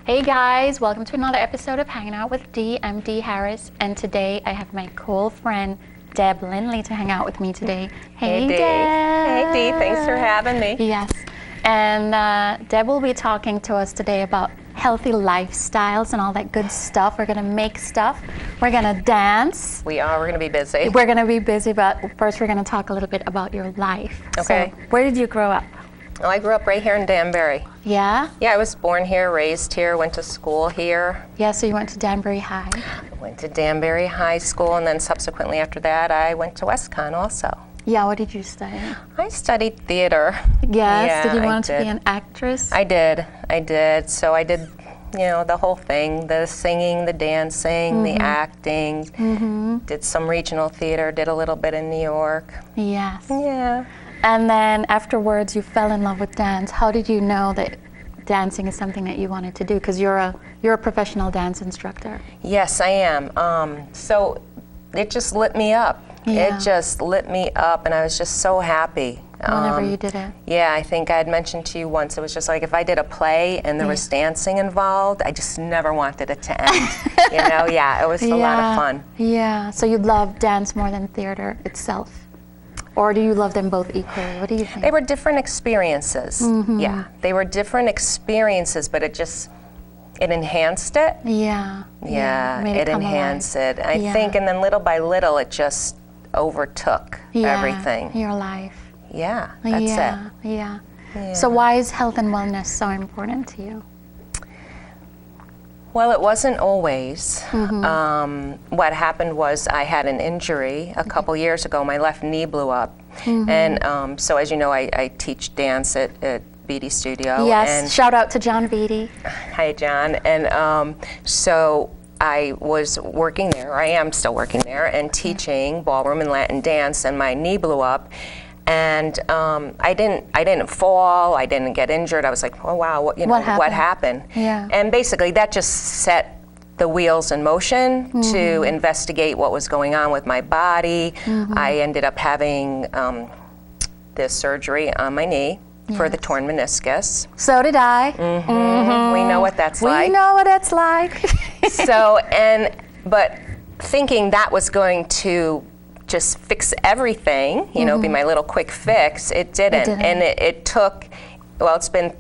Hey guys, welcome to another episode of Hanging Out with Dee. I'm Dee Harris, and today I have my cool friend Deb Linley to hang out with me today. Hey Dee. Deb. Hey Dee, thanks for having me. Yes, and Deb will be talking to us today about healthy lifestyles and all that good stuff. We're gonna make stuff. We're gonna dance. We're gonna be busy. We're gonna be busy, but first we're gonna talk a little bit about your life. Okay. So, where did you grow up? Oh, I grew up right here in Danbury. Yeah? Yeah, I was born here, raised here, went to school here. Yeah, so you went to Danbury High. Went to Danbury High School, and then subsequently after that, I went to WestCon also. Yeah, what did you study? I studied theater. Yes, Yeah, did you I want to be did. an actress? I did. So I did, the whole thing, the singing, the dancing, the acting, did some regional theater, did a little bit in New York. Yes. Yeah. And then afterwards you fell in love with dance. How did you know that dancing is something that you wanted to do? Because you're a professional dance instructor. Yes, I am. So it just lit me up. Yeah. It just lit me up, and I was just so happy. Whenever you did it. Yeah, I think I had mentioned to you once, it was just like if I did a play and there was dancing involved, I just never wanted it to end. Yeah, it was a lot of fun. Yeah, so you love dance more than theater itself? Or do you love them both equally? What do you think? They were different experiences. Yeah, they were different experiences, but it enhanced it. Yeah. Yeah, made it come alive. It. I Yeah. think, and then little by little, it just overtook everything. Your life. Yeah, that's it. Yeah. Yeah. So why is health and wellness so important to you? Well, it wasn't always. What happened was I had an injury a couple years ago. My left knee blew up. And so as you know, I teach dance at Beatty Studio. Yes, And shout out to John Beatty. hi, John. And so I was working there, or I am still working there, and teaching ballroom and Latin dance, and my knee blew up. And I didn't fall. I didn't get injured. I was like, oh wow, what happened? Yeah. And basically, that just set the wheels in motion to investigate what was going on with my body. I ended up having this surgery on my knee for the torn meniscus. So did I. We know what that's like. We know what it's like. But thinking that was going to just fix everything, be my little quick fix, it didn't. And it took, it's been,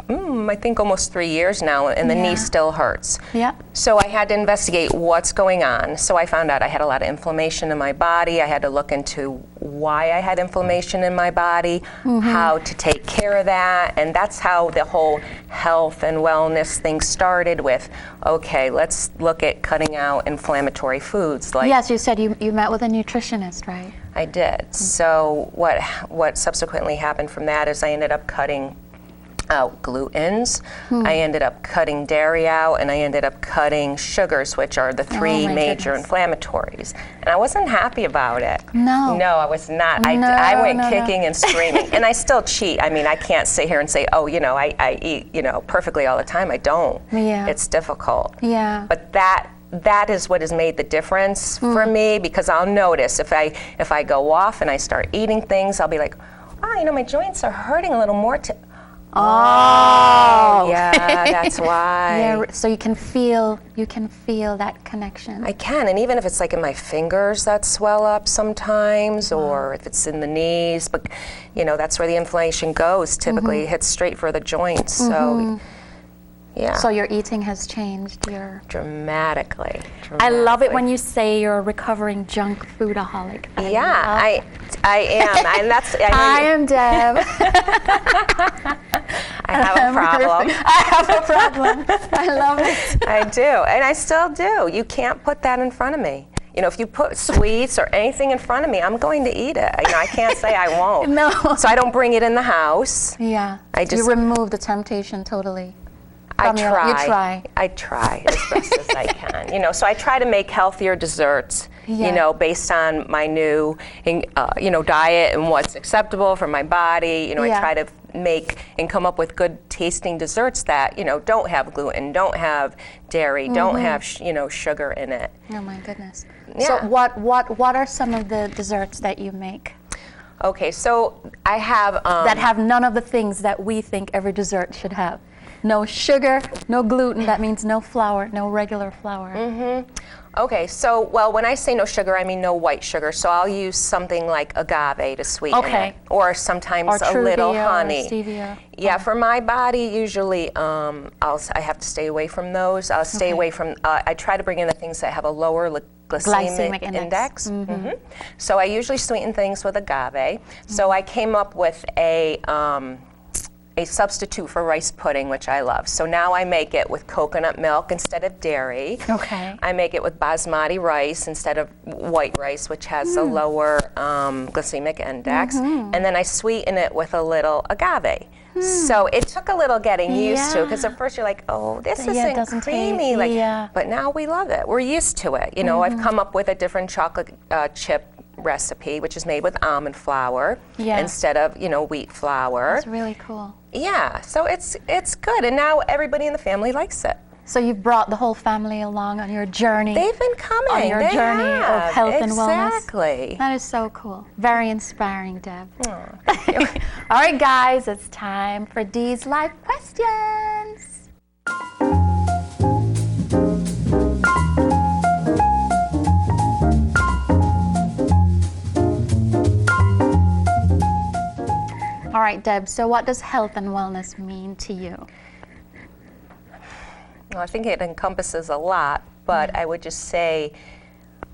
I think almost 3 years now, and the knee still hurts. Yeah. So I had to investigate what's going on. So I found out I had a lot of inflammation in my body. I had to look into why I had inflammation in my body, how to take care of that, and that's how the whole health and wellness thing started with, okay, let's look at cutting out inflammatory foods. Like Yes, you said you met with a nutritionist, right? I did. So what subsequently happened from that is I ended up cutting out glutens, I ended up cutting dairy out, and I ended up cutting sugars, which are the three major inflammatories. And I wasn't happy about it. No. No, I was not. I went kicking and screaming. And I still cheat. I mean, I can't sit here and say, I eat, perfectly all the time. I don't. Yeah. It's difficult. Yeah. But that is what has made the difference for me, because I'll notice if I go off and I start eating things, I'll be like, my joints are hurting a little more. Oh. Yeah, that's why. Yeah, so you can feel that connection. I can, and even if it's like in my fingers that swell up sometimes, or if it's in the knees, but that's where the inflammation goes. Typically, it hits straight for the joints. So, yeah. So your eating has changed. Dramatically. I love it when you say you're a recovering junk foodaholic. I am, and that's. I am Deb. I have a problem. I have a problem. I love it. I do, and I still do. You can't put that in front of me. If you put sweets or anything in front of me, I'm going to eat it. I can't say I won't. No. So I don't bring it in the house. Yeah. You remove the temptation totally. I try. You try. I try as best as I can. So I try to make healthier desserts, based on my new, diet and what's acceptable for my body. I try to make and come up with good tasting desserts that, don't have gluten, don't have dairy, don't have, sugar in it. Oh my goodness. Yeah. So what are some of the desserts that you make? Okay, so I have... that have none of the things that we think every dessert should have. no sugar, no gluten. That means no flour, no regular flour. Okay, so, well, when I say no sugar, I mean no white sugar. So I'll use something like agave to sweeten it. Or sometimes a little honey. Or stevia. Yeah, for my body, usually I have to stay away from those. I'll stay away from, I try to bring in the things that have a lower glycemic index. So I usually sweeten things with agave. So I came up with a substitute for rice pudding, which I love. So now I make it with coconut milk instead of dairy. Okay. I make it with basmati rice instead of white rice, which has a lower glycemic index. And then I sweeten it with a little agave. So it took a little getting used to, because at first you're like, oh, this isn't creamy. But now we love it. We're used to it. You know, I've come up with a different chocolate chip recipe, which is made with almond flour instead of, wheat flour. That's really cool. Yeah, so it's good, and now everybody in the family likes it. So you've brought the whole family along on your journey. They've been coming. On your journey of health and wellness. Exactly. That is so cool. Very inspiring, Deb. Oh, thank you. All right, guys, it's time for Dee's live questions. All right, Deb, so what does health and wellness mean to you? Well, I think it encompasses a lot, but I would just say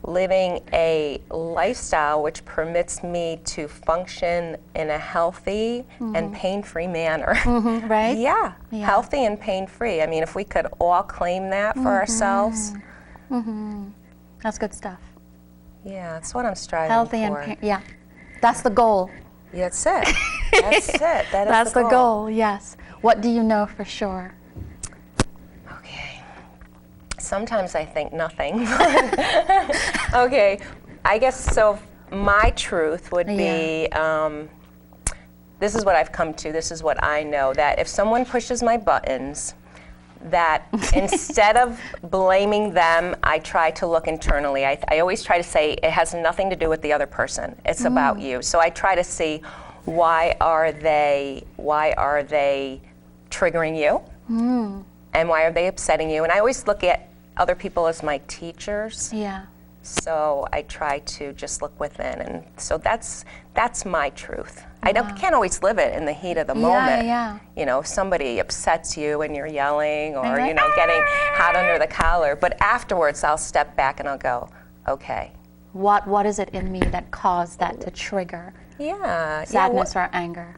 living a lifestyle which permits me to function in a healthy and pain-free manner. Right? Yeah, healthy and pain-free. I mean, if we could all claim that for ourselves. That's good stuff. Yeah, that's what I'm striving Healthy for. and that's the goal. That's it. That's it. That's the goal, yes. What do you know for sure? Okay. Sometimes I think nothing. Okay. I guess so. My truth would be this is what I've come to, this is what I know, that if someone pushes my buttons, that instead of blaming them, I try to look internally. I always try to say it has nothing to do with the other person. It's about you. So I try to see why are they triggering you, and why are they upsetting you. And I always look at other people as my teachers. Yeah. So I try to just look within, and so that's my truth. I can't always live it in the heat of the moment. You know, if somebody upsets you and you're yelling or getting hot under the collar, but afterwards I'll step back and I'll go, okay. What is it in me that caused that to trigger? Sadness or anger?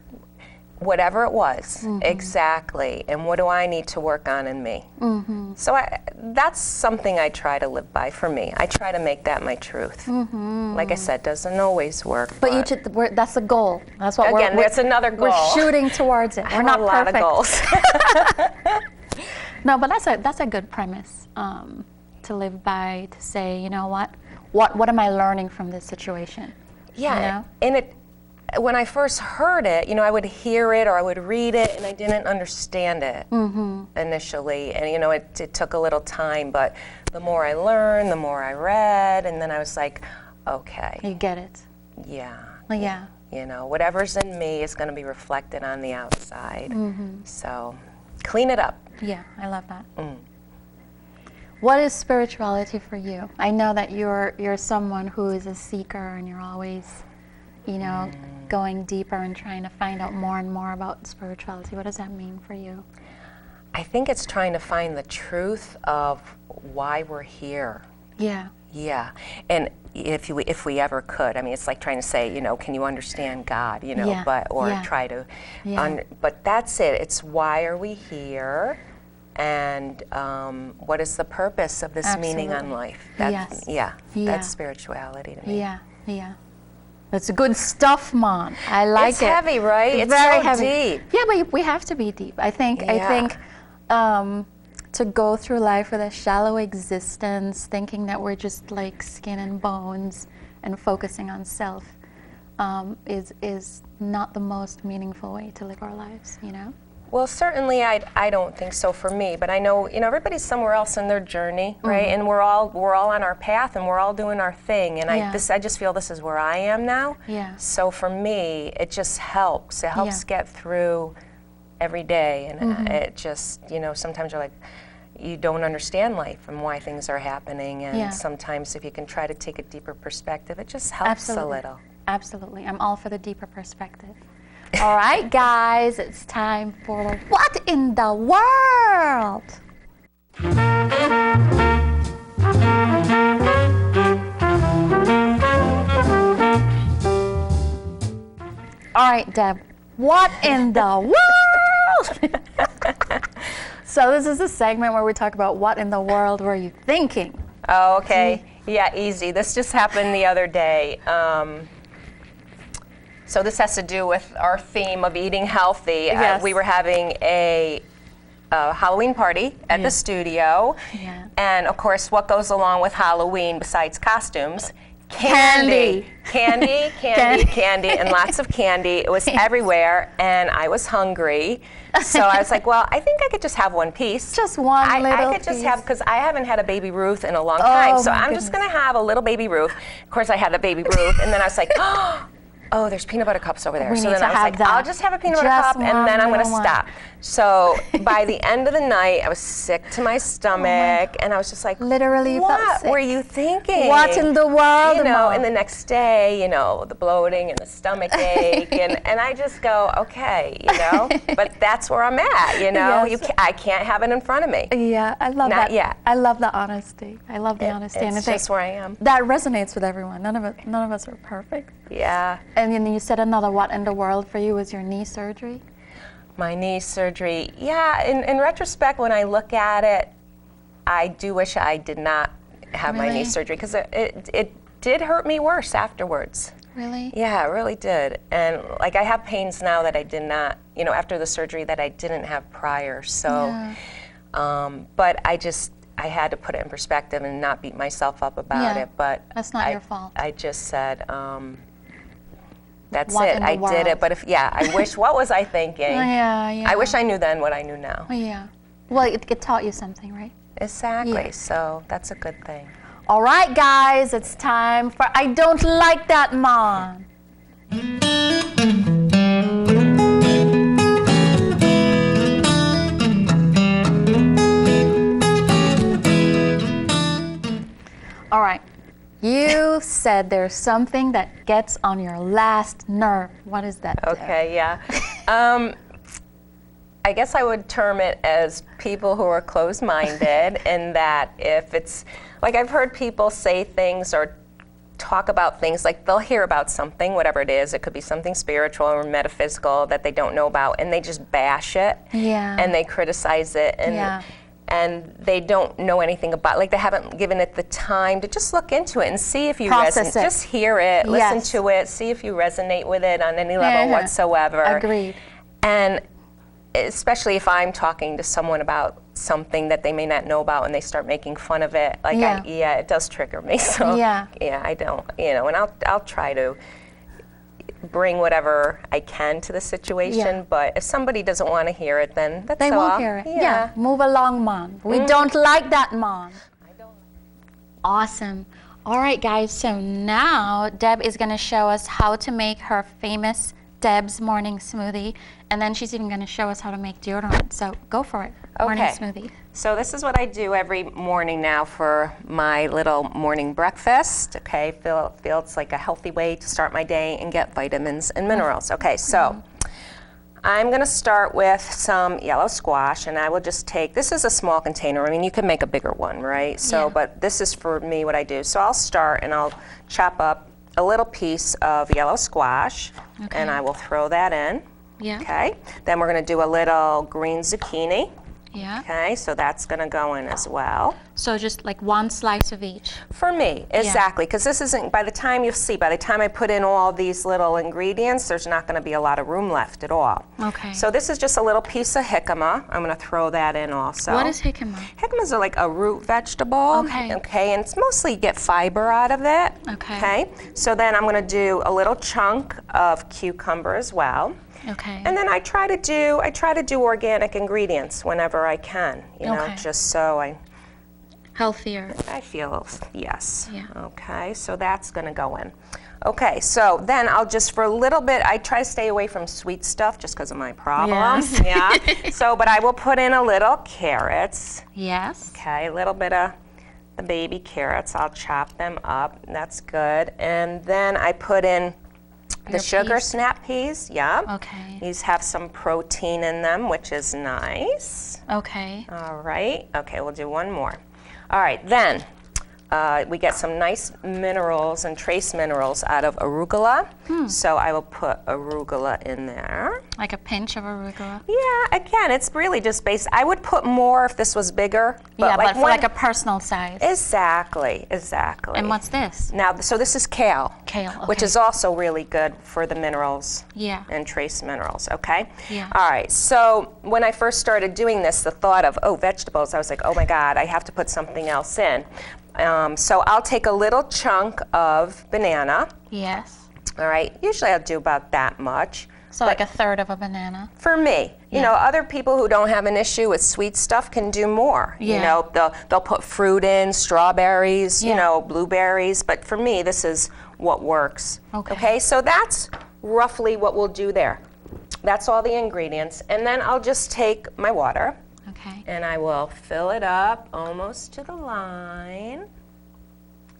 Whatever it was, exactly. And what do I need to work on in me? So that's something I try to live by for me. I try to make that my truth. Like I said, doesn't always work. But that's a goal. That's what that's another goal. We're shooting towards it. We're not perfect. A lot of goals. No, but that's a good premise to live by. To say, you know what am I learning from this situation? Yeah, and when I first heard it, I would hear it or I would read it, and I didn't understand it initially. And it took a little time, but the more I learned, the more I read, and then I was like, okay. You get it. Yeah. Yeah. Whatever's in me is going to be reflected on the outside. So, clean it up. Yeah, I love that. What is spirituality for you? I know that you're someone who is a seeker, and you're always, going deeper and trying to find out more and more about spirituality. What does that mean for you? I think it's trying to find the truth of why we're here. Yeah. Yeah. And if we ever could, I mean, it's like trying to say, can you understand God, try to, but that's it. It's why are we here? And what is the purpose of this meaning on life? That's spirituality to me. Yeah. That's good stuff, Mom. I like it. It's heavy, right? It's very so heavy. Deep. Yeah, but we have to be deep. I think to go through life with a shallow existence, thinking that we're just like skin and bones and focusing on self, is not the most meaningful way to live our lives, Well, certainly I don't think so for me, but I know everybody's somewhere else in their journey, right? And we're all on our path, and we're all doing our thing. And I just feel this is where I am now. Yeah. So for me, it just helps. It helps get through every day, and it just, you know, sometimes you're like, you don't understand life and why things are happening, and sometimes if you can try to take a deeper perspective, it just helps a little. Absolutely. I'm all for the deeper perspective. All right, guys, it's time for What in the World? All right, Deb, what in the world? So this is a segment where we talk about what in the world were you thinking? Oh, okay. Yeah, easy. This just happened the other day. So this has to do with our theme of eating healthy. Yes. We were having a Halloween party at the studio. Yeah. And of course, what goes along with Halloween besides costumes? Candy, and lots of candy. It was everywhere, and I was hungry. So I was like, well, I think I could just have one piece. Just one little piece. I could just have, because I haven't had a Baby Ruth in a long time. So I'm just going to have a little Baby Ruth. Of course, I had the Baby Ruth, and then I was like, oh, there's peanut butter cups over there. So then I was like, I'll just have a peanut butter cup, and then I'm going to stop. So by the end of the night, I was sick to my stomach, and I was just like, literally, you felt what sick. were you thinking? What in the world? You know, Mom? and the next day, you know, the bloating and the stomach ache, and I just go, okay, you know, but that's where I'm at, you know. Yes. I can't have it in front of me. Yeah, I love Not that. yet. I love the honesty. I love the honesty. It's just where I am. That resonates with everyone. None of us are perfect. Yeah. And then you said another what in the world for you was your knee surgery? My knee surgery. Yeah, in retrospect, when I look at it, I do wish I did not have my knee surgery, because it did hurt me worse afterwards. Really? Yeah, it really did. And like, I have pains now that I did not, you know, after the surgery that I didn't have prior. So, but I had to put it in perspective and not beat myself up about it. But that's not your fault. I just said, that's What it. in the I did it. But I wish, what was I thinking? I wish I knew then what I knew now. Yeah. Well, it taught you something, right? Exactly. Yeah. So that's a good thing. All right, guys, it's time for I Don't Like That Mom. All right. You said there's something that gets on your last nerve. What is that? Okay, yeah. I guess I would term it as people who are closed-minded, in that if it's, like, I've heard people say things or talk about things, like they'll hear about something, whatever it is, it could be something spiritual or metaphysical that they don't know about, and they just bash it, and they criticize it, and they don't know anything about, like, they haven't given it the time to just look into it and see if you resonate. Just hear it, listen to it, see if you resonate with it on any level whatsoever. Agreed. And especially if I'm talking to someone about something that they may not know about and they start making fun of it, like, it does trigger me. So I don't, you know, and I'll try to bring whatever I can to the situation, but if somebody doesn't want to hear it, then that's all. They won't hear it. Yeah. Move along, Mom. We don't like that, Mom. Awesome. All right, guys, so now Deb is going to show us how to make her famous Deb's Morning Smoothie, and then she's even going to show us how to make deodorant. So go for it. Morning Smoothie. So this is what I do every morning now for my little morning breakfast. Okay, feels like a healthy way to start my day and get vitamins and minerals. Okay, so I'm going to start with some yellow squash, and I will just take, this is a small container. I mean, you can make a bigger one, right? So, but this is for me what I do. So I'll start and I'll chop up a little piece of yellow squash, and I will throw that in. Okay. Then we're going to do a little green zucchini. Okay, so that's going to go in as well. So just like one slice of each? For me, exactly, because this isn't, by the time I put in all these little ingredients, there's not going to be a lot of room left at all. Okay. So this is just a little piece of jicama. I'm going to throw that in also. What is jicama? Jicamas are like a root vegetable. Okay, and it's mostly get fiber out of it. Okay. So then I'm going to do a little chunk of cucumber as well. Okay. And then I try to do organic ingredients whenever I can, you know, just so healthier. I feel, yes. Yeah. Okay, so that's going to go in. Okay, so then I'll just, for a little bit, I try to stay away from sweet stuff just because of my problem. Yes. Yeah. So, but I will put in a little carrots. Yes. Okay, a little bit of the baby carrots. I'll chop them up. That's good. And then I put in the Your sugar peas. snap peas. Yeah. Okay. These have some protein in them, which is nice. Okay. All right. Okay, we'll do one more. All right, then we get some nice minerals and trace minerals out of arugula. So I will put arugula in there. Like a pinch of arugula. Yeah, again, it's really just I would put more if this was bigger. Yeah, but for one- like a personal size. Exactly, exactly. And what's this? Now, so this is kale. Kale, Which okay. is also really good for the minerals. Yeah. And trace minerals, okay? Yeah. All right, so when I first started doing this, the thought of, vegetables, I was like, oh my God, I have to put something else in. So I'll take a little chunk of banana. Yes. All right, usually I'll do about that much. So like a third of a banana. For me, you know, other people who don't have an issue with sweet stuff can do more. Yeah. You know, they'll put fruit in, strawberries, you Yeah. know, blueberries. But for me, this is what works. Okay. So that's roughly what we'll do there. That's all the ingredients. And then I'll just take my water Okay. and I will fill it up almost to the line,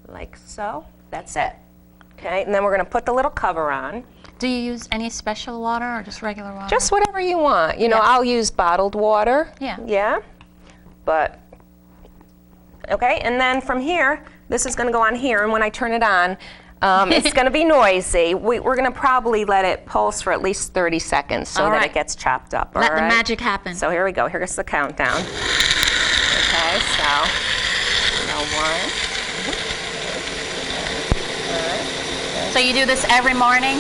like so. That's it. Okay, and then we're going to put the little cover on. Do you use any special water or just regular water? Just whatever you want. You know, Yeah. I'll use bottled water. Yeah. Yeah. But, okay, and then from here, this is going to go on here, and when I turn it on, it's going to be noisy. We're going to probably let it pulse for at least 30 seconds so All that right. it gets chopped up. Let all the right? magic happen. So here we go. Here's the countdown. Okay, so one. So you do this every morning?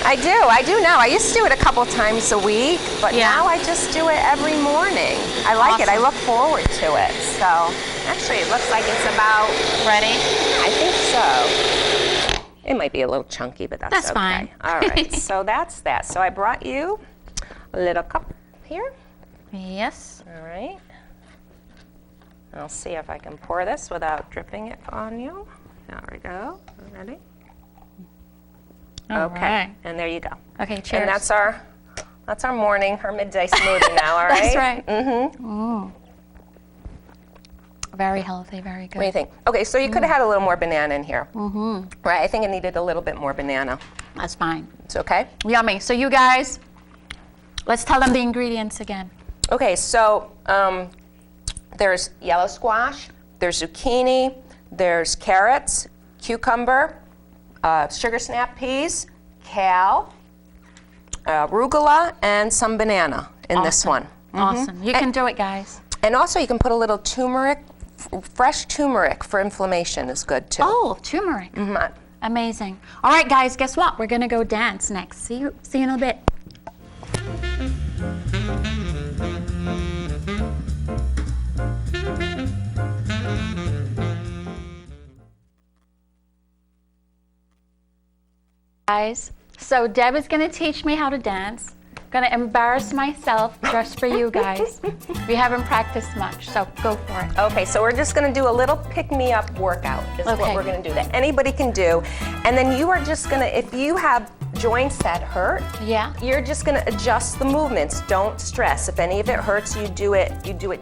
I do now. I used to do it a couple times a week, but Yeah. now I just do it every morning. I like it. I Awesome. look forward to it. So actually, it looks like it's about, Ready? I think so. It might be a little chunky, but that's okay. fine. All right, so that's that. So I brought you a little cup here. Yes. All right. I'll see if I can pour this without dripping it on you. There we go. Ready? All Okay. right. And there you go. Okay, cheers. And that's our morning, our midday smoothie now, all right? That's right. Mm-hmm. Very healthy, very good. What do you think? Okay, so you could have had a little more banana in here. Mm-hmm. Right, I think it needed a little bit more banana. That's fine. It's okay? Yummy. So you guys, let's tell them the ingredients again. Okay, so there's yellow squash, there's zucchini, there's carrots, cucumber, sugar snap peas, kale, arugula, and some banana in this Awesome. one. Awesome. You can do it, guys. And also you can put a little turmeric, fresh turmeric for inflammation is good too. Oh, turmeric. Mhm. Amazing. All right, guys, guess what? We're going to go dance next. See you in a bit. Guys, so Deb is going to teach me how to dance. Going to embarrass myself just for you guys. We haven't practiced much, so go for it. Okay, so we're just gonna do a little pick-me-up workout is what Okay. we're gonna do that anybody can do. And then you are just gonna, if you have joints that hurt, Yeah? you're just gonna adjust the movements. Don't stress. If any of it hurts, you do it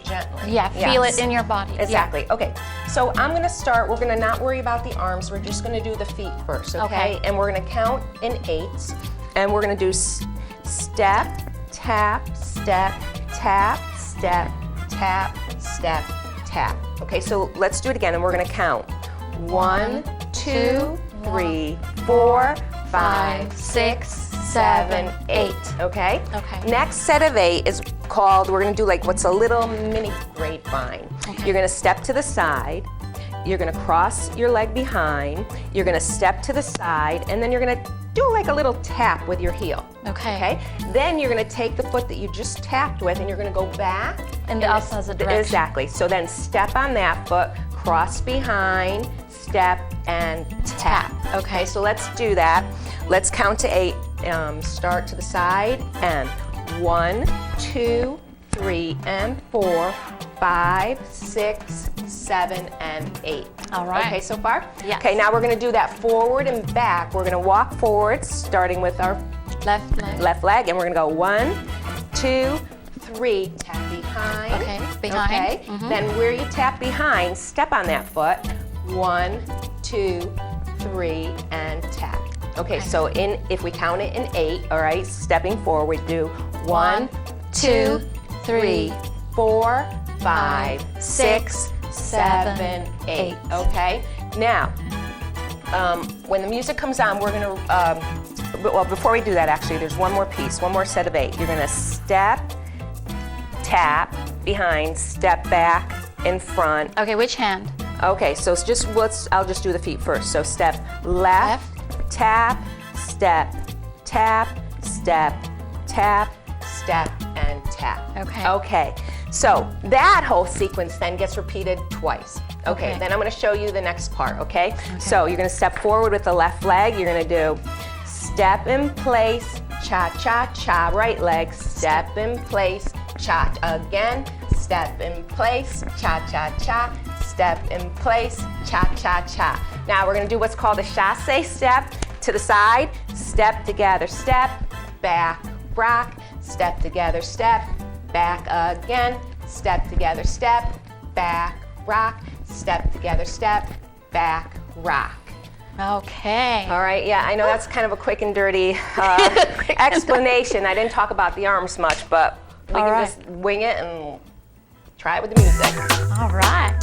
gently. Yeah, feel Yes. it in your body. Yeah. Exactly. Okay, so I'm gonna start, we're gonna not worry about the arms, we're just gonna do the feet first, okay? Okay. And we're gonna count in 8s, and we're gonna do step, tap, step, tap, step, tap, step, tap. Okay, so let's do it again, and we're gonna count. 1, 2, 3, 4, 5, 6, 7, 8. Okay? Okay. Next set of 8 is called, we're gonna do like what's a little mini grapevine. Okay. You're gonna step to the side, you're gonna cross your leg behind, you're gonna step to the side, and then you're gonna do like a little tap with your heel. Okay. Okay? Then you're gonna take the foot that you just tapped with and you're gonna go back. In the opposite direction. Exactly. So then step on that foot, cross behind, step, and tap. Okay, so let's do that. Let's count to 8. Start to the side, and 1, 2, 3, and 4, 5, 6, 7, and 8. All right. Okay, so far? Yes. Okay, now we're going to do that forward and back. We're going to walk forward, starting with our Left leg. left leg, and we're going to go 1, 2, 3, tap behind. Okay, behind. Okay, then where you tap behind, step on that foot. 1, 2, 3, and tap. Okay, so if we count it in 8, all right, stepping forward, do 1, 2, 3, 4, 5, 6, 7, 8. Okay, now when the music comes on, we're going to, well, before we do that, actually, there's one more piece, one more set of 8. You're going to step, tap, behind, step back, in front. Okay, which hand? Okay, so it's just I'll just do the feet first. So step left, tap, step, tap, step, tap, step, and tap. Okay. Okay, so that whole sequence then gets repeated twice. Okay, then I'm going to show you the next part, okay? So you're going to step forward with the left leg. You're going to do step in place, cha-cha-cha, right leg, step in place, cha again, step in place, cha-cha-cha, step in place, cha-cha-cha. Now we're going to do what's called a chasse step to the side, step together, step, back, rock, step together, step, back again, step together, step, back, rock, step together, step, back, rock. Okay. All right, yeah, I know that's kind of a quick and dirty explanation. I didn't talk about the arms much, but we can just wing it and try it with the music. All right.